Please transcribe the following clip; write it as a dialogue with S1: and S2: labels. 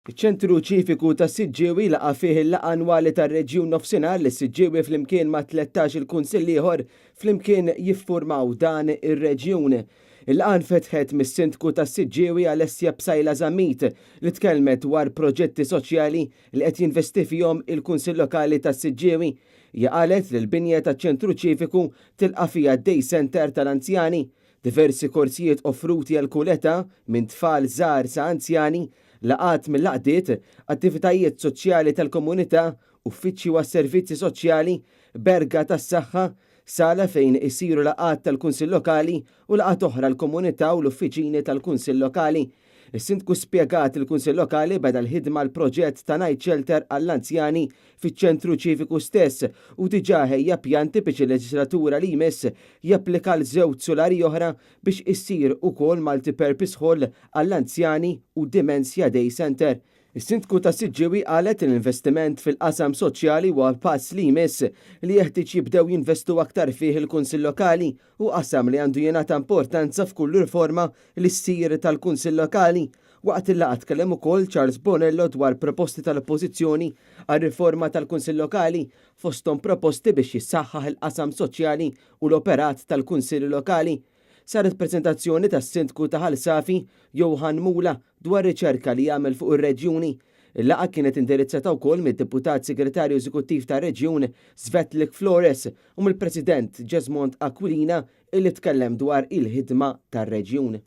S1: Iċ-ċentru ċiviku ta' Siġġiewi laqa fih il-laqgħa annwali tar-Reġjun Nofsinhar li Siġġiewi flimkien ma' 13 il-kunsill ieħor flimkien jiffurmaw dan ir-reġjun. Il-laqgħa nfetħet mis-Sindku ta' Siġġiewi Alessia Bsajla Żammit li tkellmet dwar proġetti soċjali li qed jinvesti fihom il-Kunsill Lokali ta' Siġġiewi. Hija qalet li l-binja taċ-ċentru ċiviku tilqa' fiha d-Day Center tal-Anzjani, diversi korsijiet offruti għal kull età minn tfal żgħar sa anzjani, laqat mill-laqdiet, attivitajiet soċjali tal-komunità, uffiċċji u servizzi soċjali, berga tas-saħħa, sala fejn isiru laqat tal-Kunsill Lokali u laqat oħra l-komunità u l-uffiċini tal-Kunsill Lokali. Is-Sindku spjegat il-Kunsill Lokali beda l-ħidma l-proġett ta' Night Shelter għall-anzjani fiċ-ċentru ċiviku stess u diġà ħejja pjanti biex il-leġislatura li jmiss japplika l-żewġ solari oħra biex issir ukoll multi-purpose hall għall-anzjani u Dementia Day Center. Is-Sindku ta' Siġġiewi qalet l-investiment fil-qasam soċjali huwa pass li jmiss li jeħtieġ jibdew jinvestu aktar fih il-Kunsill Lokali u qasam li għandu jingħata importanza f'kull riforma li ssir tal-Kunsill Lokali. Waqt il-laqgħa tkellem ukoll Charles Bonello dwar proposti tal-Oppożizzjoni għar-riforma tal-Kunsill Lokali fosthom proposti biex jissaħħaħ il-qasam soċjali u l-operat tal-Kunsill Lokali. Saret preżentazzjoni tas-Sindku ta' Ħalsafi Johan Mula dwar riċerka li jagħmel fuq ir-reġjuni. Il-laqgħa kienet indirizzata wkoll mid-Deputat Segretarju Eżekuttiv tar-Reġjun Svetlik Flores u mill-President Ġesmond Aquilina illi tkellem dwar il-ħidma tar-reġjun.